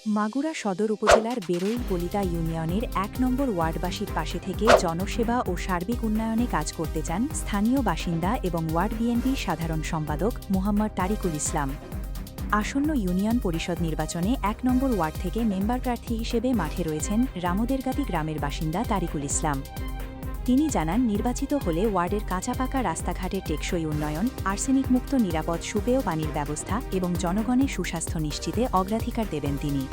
মাগুরা সদর উপজেলার বেরইল পলিতা ইউনিয়নের ১ নম্বর ওয়ার্ডবাসীর পাশে থেকে জনসেবা ও সার্বিক উন্নয়নে কাজ করতে চান স্থানীয় বাসিন্দা এবং ওয়ার্ড বিএনপির সাধারণ সম্পাদক মোহাম্মদ তারিকুল ইসলাম। আসন্ন ইউনিয়ন পরিষদ নির্বাচনে ১ নম্বর ওয়ার্ড থেকে মেম্বার প্রার্থী হিসেবে মাঠে রয়েছেন রামদেরগাতি গ্রামের বাসিন্দা তারিকুল ইসলাম। তিনি জানান, নির্বাচিত হলে ওয়ার্ডের কাঁচাপাকা রাস্তাঘাটের টেকসই উন্নয়ন, আর্সেনিকমুক্ত নিরাপদ সুপেয় পানির ব্যবস্থা এবং জনগণের সুস্বাস্থ্য নিশ্চিতে অগ্রাধিকার দেবেন তিনি।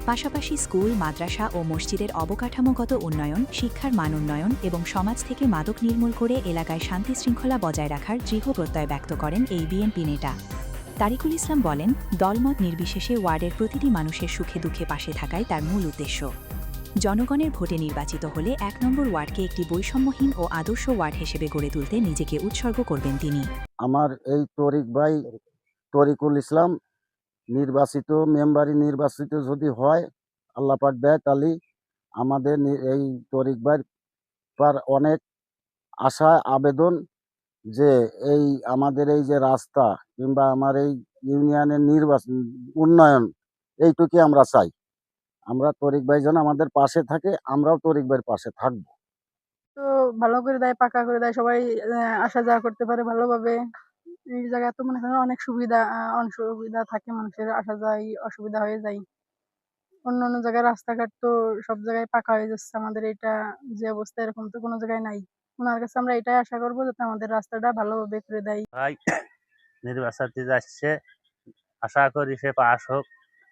পাশাপাশি স্কুল, মাদ্রাসা ও মসজিদের অবকাঠামোগত উন্নয়ন, শিক্ষার মান উন্নয়ন এবং সমাজ থেকে মাদক নির্মূল করে এলাকায় শান্তি শৃঙ্খলা বজায় রাখার দৃঢ় প্রত্যয় ব্যক্ত করেন এই বিএনপি নেতা। তারিকুল ইসলাম বলেন, দলমত নির্বিশেষে ওয়ার্ডের প্রতিটি মানুষের সুখে দুঃখে পাশে থাকাই তার মূল উদ্দেশ্য। জনগণের ভোটে নির্বাচিত হলে ১ নম্বর ওয়ার্ডকে একটি বৈষম্যহীন ও আদর্শ ওয়ার্ড হিসেবে গড়ে তুলতে নিজেকে উৎসর্গ করবেন তিনি। আমার এই তরিকুল ইসলাম নির্বাচিত যদি হয়, আল্লাহ পাক দেয়, তাহলে আমাদের এই তরিক ভাই পার অনেক আশা আবেদন যে এই আমাদের এই যে রাস্তা কিংবা আমার এই ইউনিয়নের উন্নয়ন এইটুকুই আমরা চাই। আমরা তরিক ভাই যেন আমাদের পাশে থাকে, আমরাও তরিক ভাইয়ের পাশে থাকবো। তো ভালো করে দেয়, পাকা করে দেয়, সবাই আসা যাওয়া করতে পারে ভালোভাবে। এই জায়গায় তো মনে করেন অনেক সুবিধা থাকে, মানুষের আসা যায় অসুবিধা হয়ে যায়। অন্য জায়গায় রাস্তাঘাট তো সব জায়গায় পাকা হয়ে যাচ্ছে, আমাদের এটা যে অবস্থা এরকম তো কোনো জায়গায় নাই। ওনার কাছে আমরা এটাই আশা করবো যাতে আমাদের রাস্তাটা ভালোভাবে করে দেয়। ভাই নির্বাচিত যাচ্ছে, আশা করি সে পাশ হোক,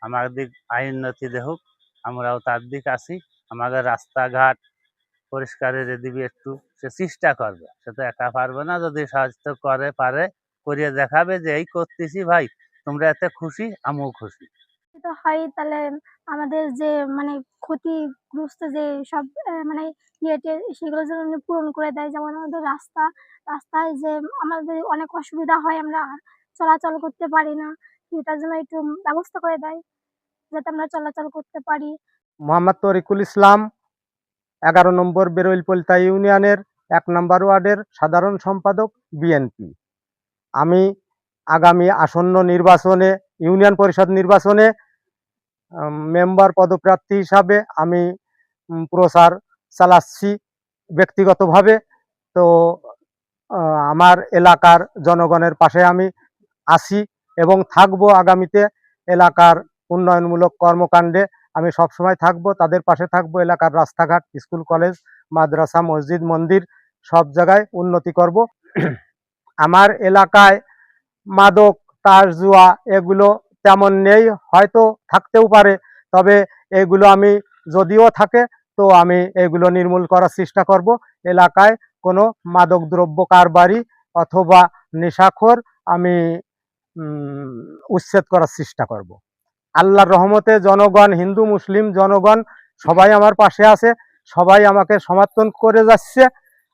আমাদের দিক উন্নতি দেখুক, আমরাও তার দিক আছি। আমাদের রাস্তাঘাট পরিষ্কারের দিবি একটু, সে চেষ্টা করবে, সে তো একা পারবে না। যদি সাহায্য করিয়ে দেখাবে যে এই করতেছি ভাই, তোমরা এতে খুশি, আমিও খুশি। হয় তাহলে আমাদের যে মানে ক্ষতিগ্রস্ত যে সব মানে ইয়েতে সেগুলো যেন উনি পূরণ করে দেয়। যেমন আমাদের রাস্তায় যে আমাদের অনেক অসুবিধা হয়, আমরা চলাচল করতে পারি না, এটার জন্য একটু ব্যবস্থা করে দেয় যাতে আমরা চলাচল করতে পারি। মোহাম্মদ তরিকুল ইসলাম, ১১ নম্বর বেরইল পলিতা ইউনিয়নের ১ নম্বর ওয়ার্ডের সাধারণ সম্পাদক, বিএনপি। আমি আগামী আসন্ন নির্বাচনে, ইউনিয়ন পরিষদ নির্বাচনে মেম্বার পদপ্রার্থী হিসাবে আমি প্রচার চালাচ্ছি ব্যক্তিগতভাবে। তো আমার এলাকার জনগণের পাশে আমি আছি এবং থাকবো। আগামীতে এলাকার উন্নয়নমূলক কর্মকাণ্ডে আমি সবসময় থাকবো, তাদের পাশে থাকবো। এলাকার রাস্তাঘাট, স্কুল, কলেজ, মাদ্রাসা, মসজিদ, মন্দির সব জায়গায় উন্নতি করব। আমার এলাকায় মাদক, তাস, জুয়া এগুলো তেমন নেই, হয়তো থাকতেও পারে, তবে এগুলো আমি যদিও থাকে তো আমি এগুলো নির্মূল করার চেষ্টা করব। এলাকায় কোনো মাদক দ্রব্য কারবারি অথবা নেশাখোর আমি উচ্ছেদ করার চেষ্টা করব। আল্লাহর রহমতে জনগণ, হিন্দু মুসলিম জনগণ সবাই আমার পাশে আছে, সবাই আমাকে সমর্থন করে যাচ্ছে।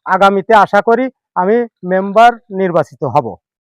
আগামীতে আশা করি আমি মেম্বার নির্বাচিত হব।